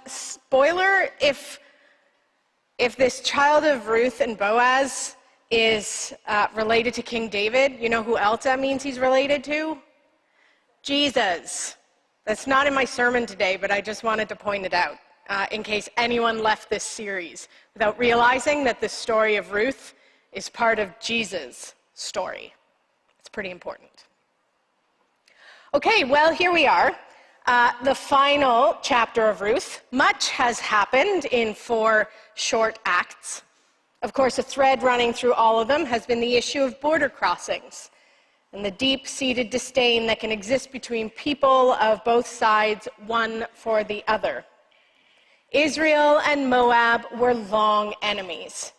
Spoiler, if this child of Ruth and Boaz is related to King David, you know who else that means he's related to? Jesus. That's not in my sermon today, but I just wanted to point it out in case anyone left this series without realizing that the story of Ruth is part of Jesus' story. It's pretty important. Okay, well, here we are. The final chapter of Ruth. Much has happened in 4 short acts. Of course, a thread running through all of them has been the issue of border crossings and the deep-seated disdain that can exist between people of both sides, one for the other. Israel and Moab were long enemies.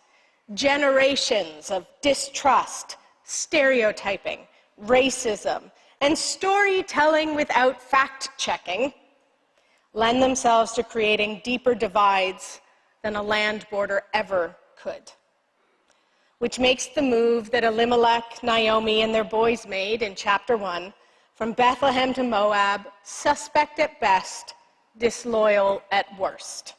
Generations of distrust, stereotyping, racism, and storytelling without fact-checking lend themselves to creating deeper divides than a land border ever could. Which makes the move that Elimelech, Naomi, and their boys made in chapter 1 from Bethlehem to Moab suspect at best, disloyal at worst.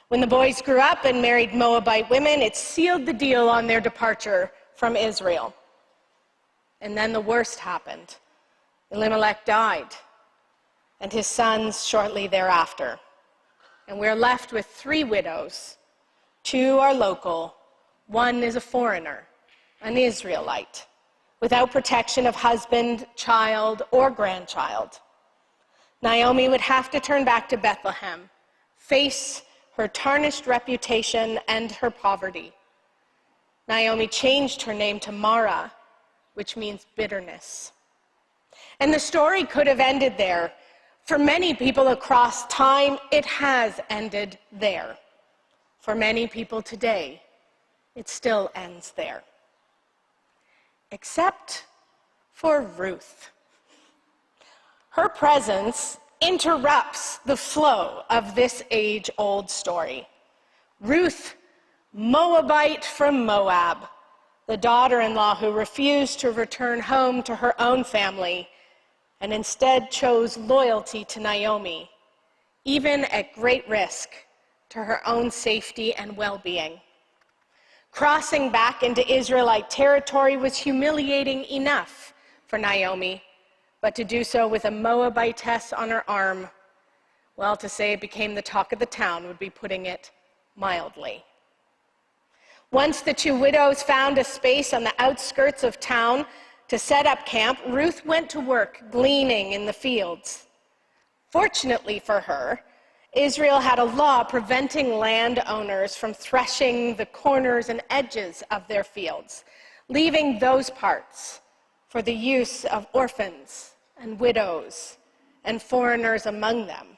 When the boys grew up and married Moabite women, it sealed the deal on their departure from Israel. And then the worst happened. Elimelech died, and his sons shortly thereafter. And we're left with 3 widows. 2 are local, 1 is a foreigner, an Israelite, without protection of husband, child, or grandchild. Naomi would have to turn back to Bethlehem, face her tarnished reputation and her poverty. Naomi changed her name to Mara, which means bitterness. And the story could have ended there. For many people across time, it has ended there. For many people today, it still ends there. Except for Ruth. Her presence interrupts the flow of this age-old story. Ruth, Moabite from Moab, the daughter-in-law who refused to return home to her own family and instead chose loyalty to Naomi, even at great risk to her own safety and well-being. Crossing back into Israelite territory was humiliating enough for Naomi, but to do so with a Moabitess on her arm, well, to say it became the talk of the town would be putting it mildly. Once the 2 widows found a space on the outskirts of town to set up camp, Ruth went to work gleaning in the fields. Fortunately for her, Israel had a law preventing landowners from threshing the corners and edges of their fields, leaving those parts for the use of orphans and widows and foreigners among them.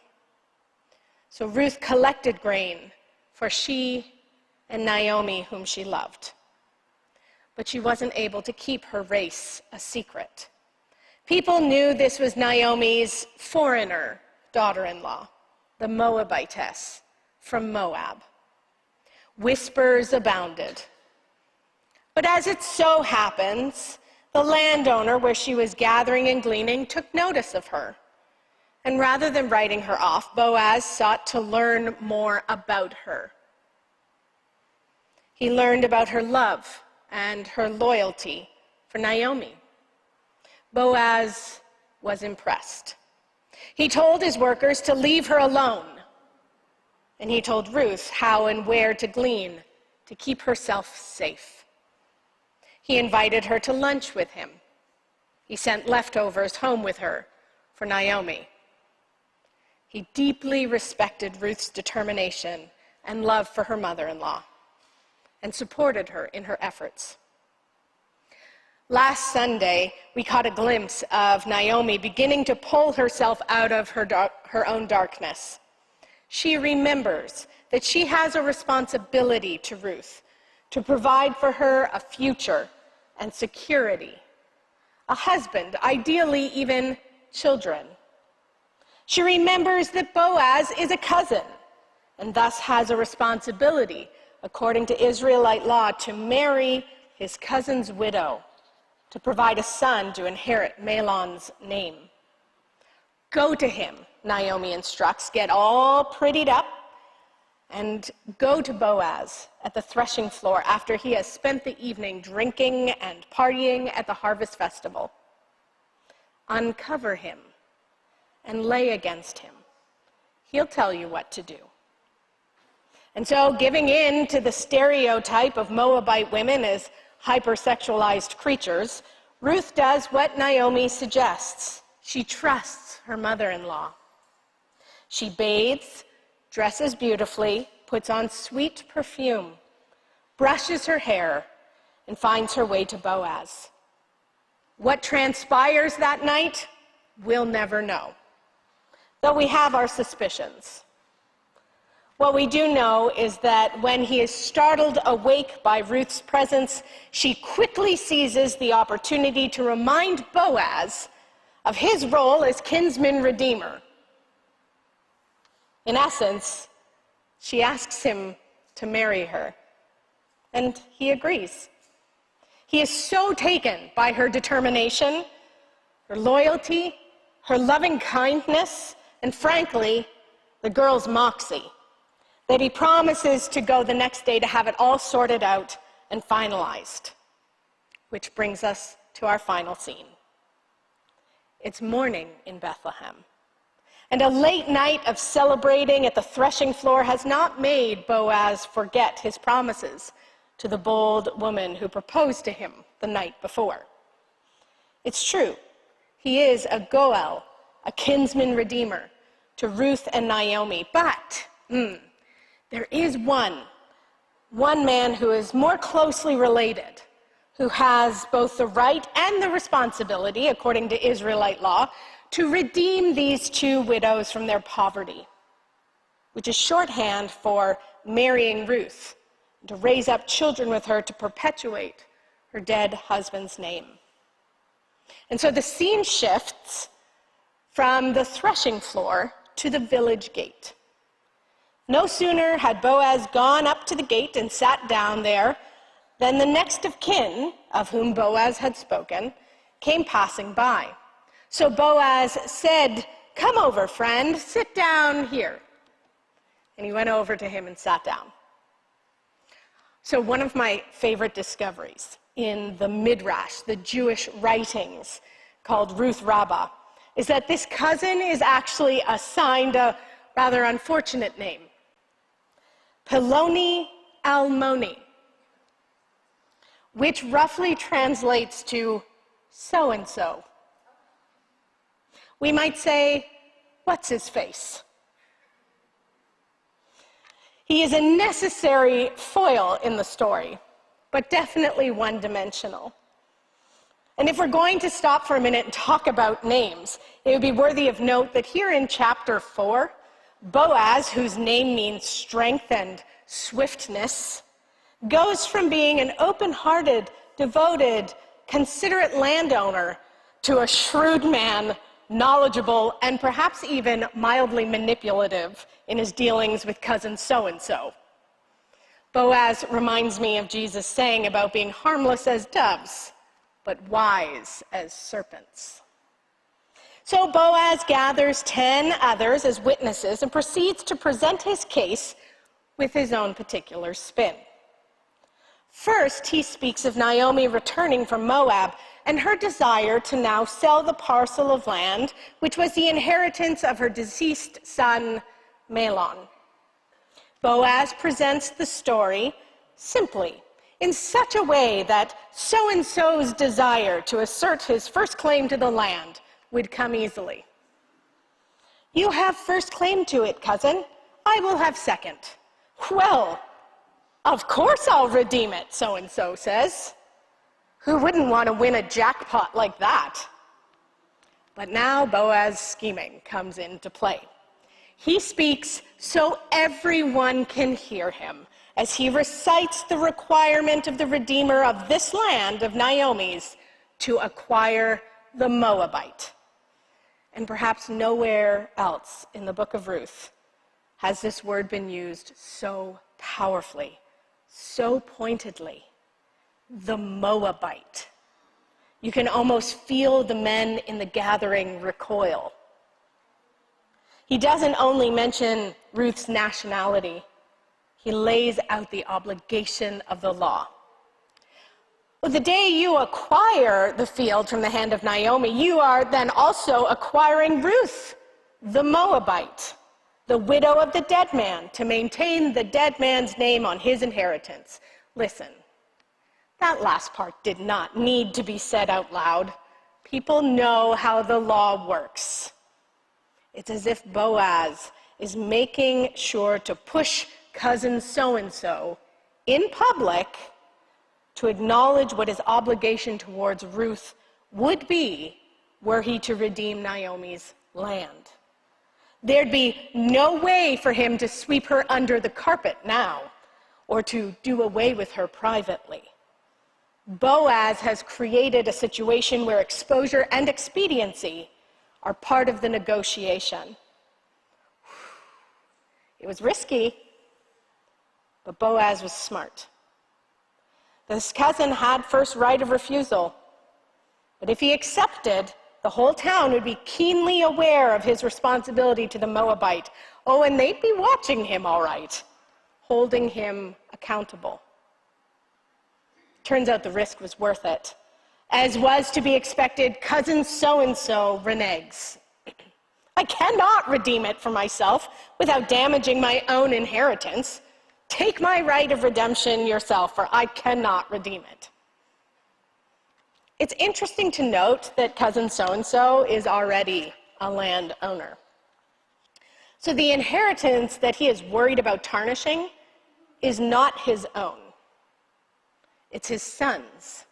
So Ruth collected grain for she and Naomi, whom she loved. But she wasn't able to keep her race a secret. People knew this was Naomi's foreigner daughter-in-law, the Moabitess from Moab. Whispers abounded. But as it so happens, the landowner where she was gathering and gleaning took notice of her. And rather than writing her off, Boaz sought to learn more about her. He learned about her love and her loyalty for Naomi. Boaz was impressed. He told his workers to leave her alone, and he told Ruth how and where to glean to keep herself safe. He invited her to lunch with him. He sent leftovers home with her for Naomi. He deeply respected Ruth's determination and love for her mother-in-law, and supported her in her efforts. Last Sunday, we caught a glimpse of Naomi beginning to pull herself out of her own darkness. She remembers that she has a responsibility to Ruth to provide for her a future and security, a husband, ideally even children. She remembers that Boaz is a cousin and thus has a responsibility, according to Israelite law, to marry his cousin's widow, to provide a son to inherit Mahlon's name. Go to him, Naomi instructs, get all prettied up and go to Boaz at the threshing floor after he has spent the evening drinking and partying at the harvest festival. Uncover him and lay against him. He'll tell you what to do. And so, giving in to the stereotype of Moabite women as hypersexualized creatures, Ruth does what Naomi suggests. She trusts her mother-in-law. She bathes, dresses beautifully, puts on sweet perfume, brushes her hair, and finds her way to Boaz. What transpires that night, we'll never know, though we have our suspicions. What we do know is that when he is startled awake by Ruth's presence, she quickly seizes the opportunity to remind Boaz of his role as kinsman redeemer. In essence, she asks him to marry her, and he agrees. He is so taken by her determination, her loyalty, her loving kindness, and frankly, the girl's moxie, that he promises to go the next day to have it all sorted out and finalized. Which brings us to our final scene. It's morning in Bethlehem, and a late night of celebrating at the threshing floor has not made Boaz forget his promises to the bold woman who proposed to him the night before. It's true, he is a Goel, a kinsman redeemer to Ruth and Naomi, but there is one man who is more closely related, who has both the right and the responsibility, according to Israelite law, to redeem these two widows from their poverty, which is shorthand for marrying Ruth, to raise up children with her to perpetuate her dead husband's name. And so the scene shifts from the threshing floor to the village gate. No sooner had Boaz gone up to the gate and sat down there than the next of kin, of whom Boaz had spoken, came passing by. So Boaz said, "Come over, friend, sit down here." And he went over to him and sat down. So one of my favorite discoveries in the Midrash, the Jewish writings called Ruth Rabbah, is that this cousin is actually assigned a rather unfortunate name, Peloni Almoni, which roughly translates to so-and-so. We might say, what's his face? He is a necessary foil in the story, but definitely one-dimensional. And if we're going to stop for a minute and talk about names, it would be worthy of note that here in chapter 4, Boaz, whose name means strength and swiftness, goes from being an open-hearted, devoted, considerate landowner to a shrewd man, knowledgeable, and perhaps even mildly manipulative in his dealings with cousin so-and-so. Boaz reminds me of Jesus saying about being harmless as doves, but wise as serpents. So Boaz gathers 10 others as witnesses and proceeds to present his case with his own particular spin. First, he speaks of Naomi returning from Moab and her desire to now sell the parcel of land, which was the inheritance of her deceased son, Mahlon. Boaz presents the story simply, in such a way that so-and-so's desire to assert his first claim to the land would come easily. You have first claim to it, cousin. I will have second. Well, of course I'll redeem it, so-and-so says. Who wouldn't want to win a jackpot like that? But now Boaz's scheming comes into play. He speaks so everyone can hear him as he recites the requirement of the redeemer of this land of Naomi's to acquire the Moabite. And perhaps nowhere else in the Book of Ruth has this word been used so powerfully, so pointedly. The Moabite. You can almost feel the men in the gathering recoil. He doesn't only mention Ruth's nationality, he lays out the obligation of the law. Well, the day you acquire the field from the hand of Naomi, you are then also acquiring Ruth, the Moabite, the widow of the dead man, to maintain the dead man's name on his inheritance. Listen, that last part did not need to be said out loud. People know how the law works. It's as if Boaz is making sure to push cousin so-and-so in public to acknowledge what his obligation towards Ruth would be were he to redeem Naomi's land. There'd be no way for him to sweep her under the carpet now or to do away with her privately. Boaz has created a situation where exposure and expediency are part of the negotiation. It was risky, but Boaz was smart. This cousin had first right of refusal, but if he accepted, the whole town would be keenly aware of his responsibility to the Moabite. Oh, and they'd be watching him all right, holding him accountable. Turns out the risk was worth it. As was to be expected, cousin so-and-so reneges. I cannot redeem it for myself without damaging my own inheritance. Take my right of redemption yourself, for I cannot redeem it. It's interesting to note that cousin so-and-so is already a landowner. So the inheritance that he is worried about tarnishing is not his own. It's his son's.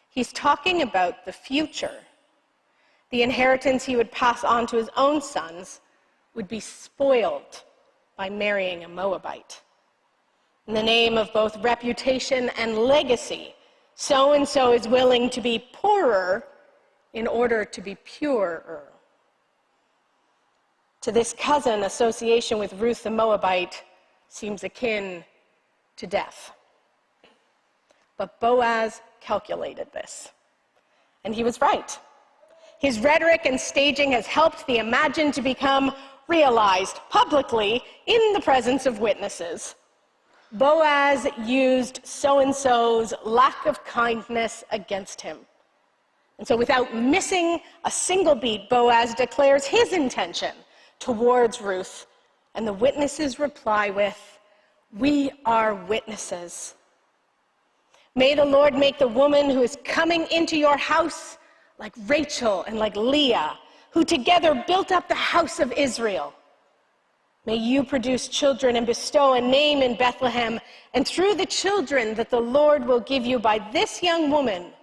He's talking about the future. The inheritance he would pass on to his own sons would be spoiled by marrying a Moabite. In the name of both reputation and legacy, so-and-so is willing to be poorer in order to be purer. To this cousin, association with Ruth the Moabite seems akin to death. But Boaz calculated this, and he was right. His rhetoric and staging has helped the imagined to become realized publicly in the presence of witnesses. Boaz used so-and-so's lack of kindness against him. And so without missing a single beat, Boaz declares his intention towards Ruth, and the witnesses reply with, "We are witnesses. May the Lord make the woman who is coming into your house like Rachel and like Leah, who together built up the house of Israel. May you produce children and bestow a name in Bethlehem, and through the children that the Lord will give you by this young woman,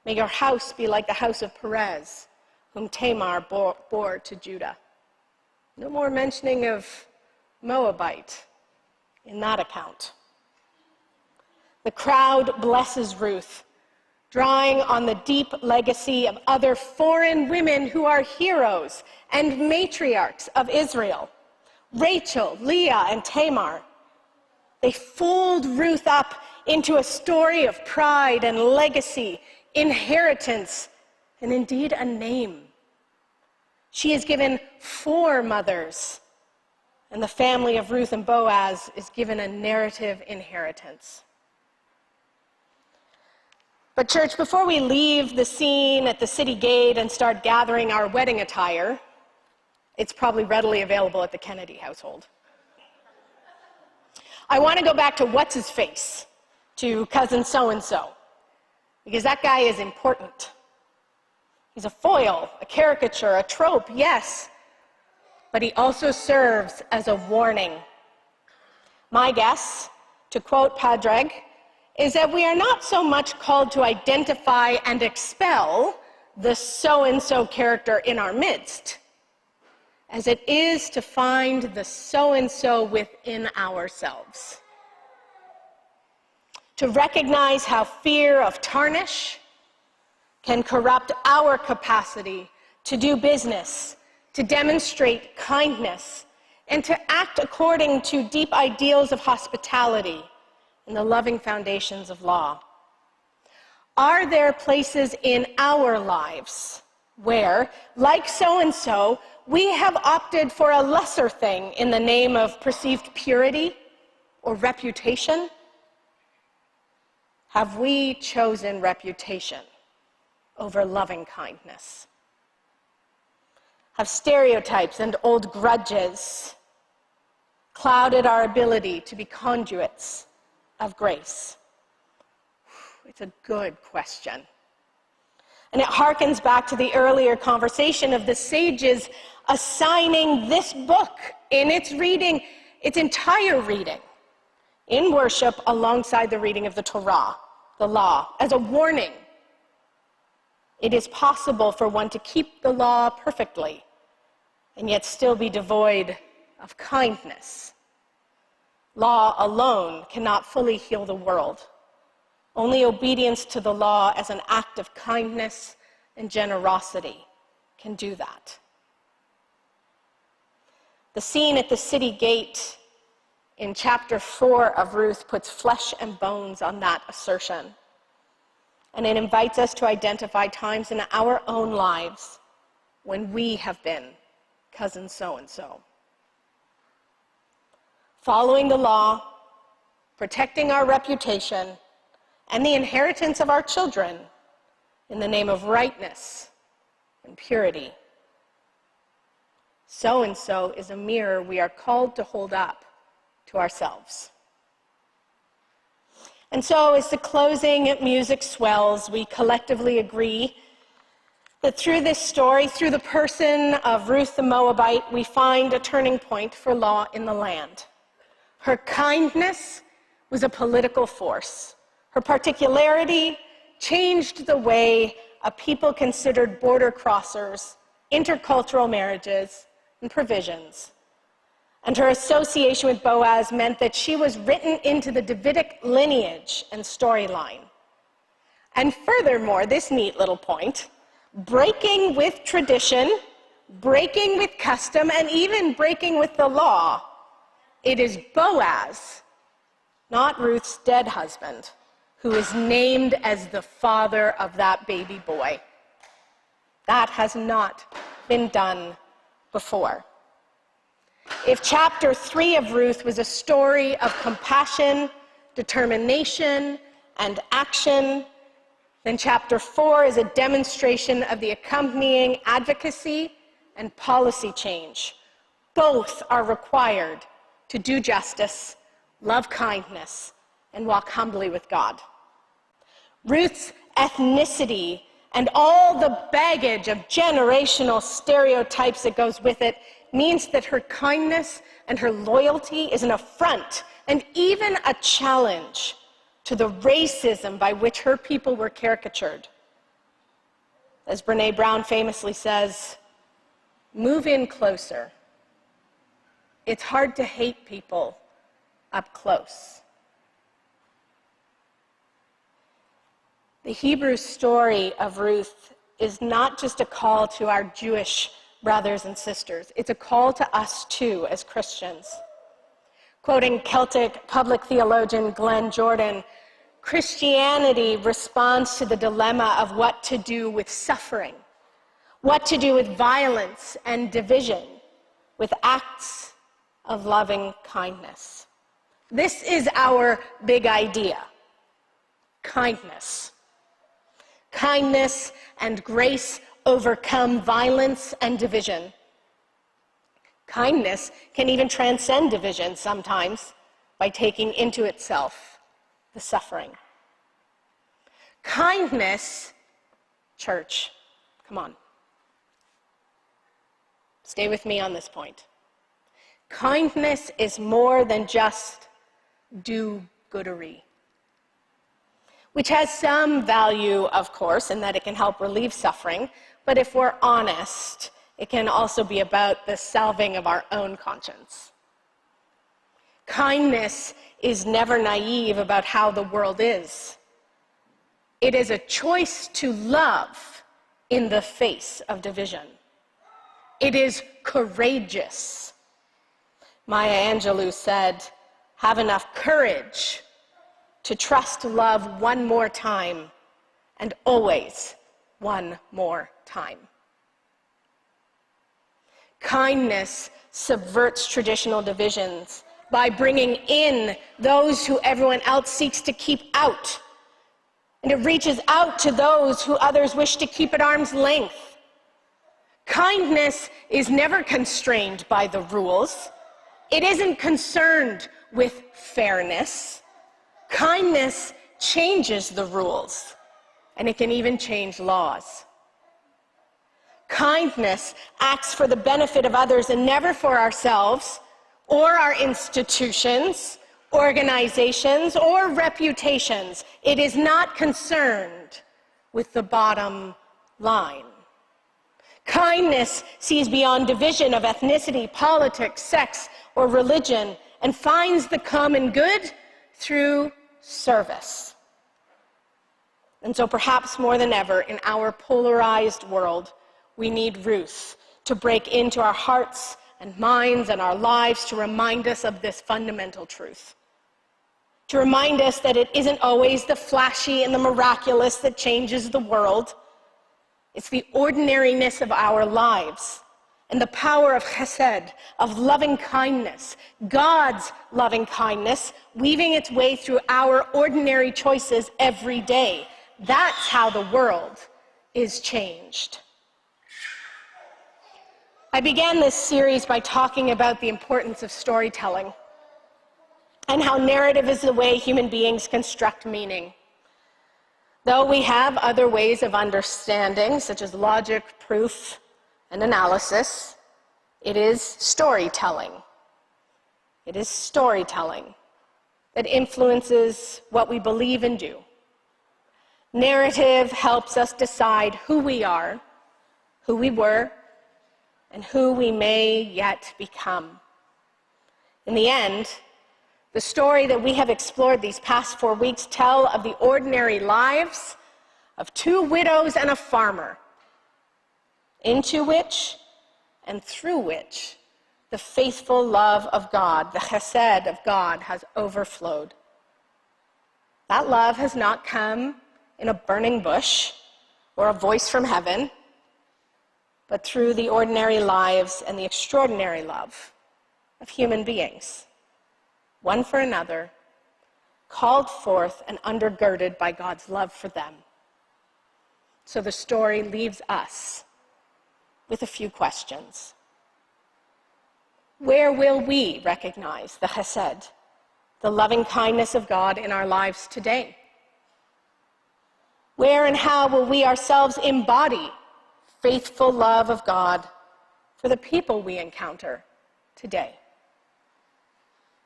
may your house be like the house of Perez, whom Tamar bore to Judah." No more mentioning of Moabite in that account. The crowd blesses Ruth, drawing on the deep legacy of other foreign women who are heroes and matriarchs of Israel. Rachel, Leah, and Tamar. They fold Ruth up into a story of pride and legacy, inheritance, and indeed a name. She is given 4 mothers, and the family of Ruth and Boaz is given a narrative inheritance. But church, before we leave the scene at the city gate and start gathering our wedding attire, it's probably readily available at the Kennedy household. I want to go back to what's-his-face, to cousin so-and-so, because that guy is important. He's a foil, a caricature, a trope, yes, but he also serves as a warning. My guess, to quote Padraig, is that we are not so much called to identify and expel the so-and-so character in our midst, as it is to find the so-and-so within ourselves. To recognize how fear of tarnish can corrupt our capacity to do business, to demonstrate kindness, and to act according to deep ideals of hospitality and the loving foundations of law. Are there places in our lives where, like so-and-so, we have opted for a lesser thing in the name of perceived purity or reputation. Have we chosen reputation over loving kindness? Have stereotypes and old grudges clouded our ability to be conduits of grace? It's a good question. And it harkens back to the earlier conversation of the sages assigning this book in its reading, its entire reading, in worship alongside the reading of the Torah, the law, as a warning. It is possible for one to keep the law perfectly and yet still be devoid of kindness. Law alone cannot fully heal the world. Only obedience to the law as an act of kindness and generosity can do that. The scene at the city gate in chapter 4 of Ruth puts flesh and bones on that assertion. And it invites us to identify times in our own lives when we have been cousin so-and-so. Following the law, protecting our reputation, and the inheritance of our children in the name of rightness and purity. So-and-so is a mirror we are called to hold up to ourselves. And so as the closing music swells, we collectively agree that through this story, through the person of Ruth the Moabite, we find a turning point for law in the land. Her kindness was a political force. Her particularity changed the way a people considered border crossers, intercultural marriages, and provisions. And her association with Boaz meant that she was written into the Davidic lineage and storyline. And furthermore, this neat little point, breaking with tradition, breaking with custom, and even breaking with the law, it is Boaz, not Ruth's dead husband, who is named as the father of that baby boy. That has not been done before. If chapter 3 of Ruth was a story of compassion, determination, and action, then chapter 4 is a demonstration of the accompanying advocacy and policy change. Both are required to do justice, love kindness, and walk humbly with God. Ruth's ethnicity and all the baggage of generational stereotypes that goes with it means that her kindness and her loyalty is an affront and even a challenge to the racism by which her people were caricatured. As Brene Brown famously says, move in closer. It's hard to hate people up close. The Hebrew story of Ruth is not just a call to our Jewish brothers and sisters. It's a call to us too as Christians. Quoting Celtic public theologian Glenn Jordan, Christianity responds to the dilemma of what to do with suffering, what to do with violence and division, with acts of loving kindness. This is our big idea, kindness. Kindness and grace overcome violence and division. Kindness can even transcend division sometimes by taking into itself the suffering. Kindness, church, come on. Stay with me on this point. Kindness is more than just do-goodery, which has some value, of course, in that it can help relieve suffering, but if we're honest, it can also be about the salving of our own conscience. Kindness is never naive about how the world is. It is a choice to love in the face of division. It is courageous. Maya Angelou said, have enough courage to trust love one more time, and always one more time. Kindness subverts traditional divisions by bringing in those who everyone else seeks to keep out. And it reaches out to those who others wish to keep at arm's length. Kindness is never constrained by the rules. It isn't concerned with fairness. Kindness changes the rules, and it can even change laws. Kindness acts for the benefit of others and never for ourselves or our institutions, organizations, or reputations. It is not concerned with the bottom line. Kindness sees beyond division of ethnicity, politics, sex, or religion and finds the common good through service. And so perhaps more than ever in our polarized world, we need Ruth to break into our hearts and minds and our lives to remind us of this fundamental truth. To remind us that it isn't always the flashy and the miraculous that changes the world. It's the ordinariness of our lives and the power of chesed, of loving kindness, God's loving kindness, weaving its way through our ordinary choices every day. That's how the world is changed. I began this series by talking about the importance of storytelling and how narrative is the way human beings construct meaning. Though we have other ways of understanding, such as logic, proof, and analysis, it is storytelling. It is storytelling that influences what we believe and do. Narrative helps us decide who we are, who we were, and who we may yet become. In the end, the story that we have explored these past 4 weeks tell of the ordinary lives of 2 widows and a farmer, into which and through which the faithful love of God, the chesed of God, has overflowed. That love has not come in a burning bush or a voice from heaven, but through the ordinary lives and the extraordinary love of human beings, one for another, called forth and undergirded by God's love for them. So the story leaves us with a few questions. Where will we recognize the chesed, the loving kindness of God in our lives today? Where and how will we ourselves embody faithful love of God for the people we encounter today?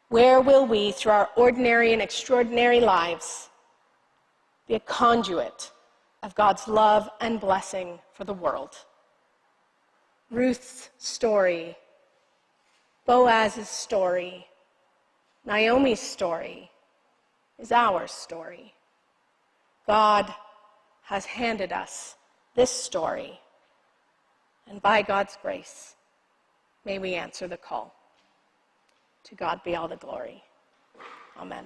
Where will we, through our ordinary and extraordinary lives, be a conduit of God's love and blessing for the world? Ruth's story, Boaz's story, Naomi's story is our story. God has handed us this story, and by God's grace, may we answer the call. To God be all the glory. Amen.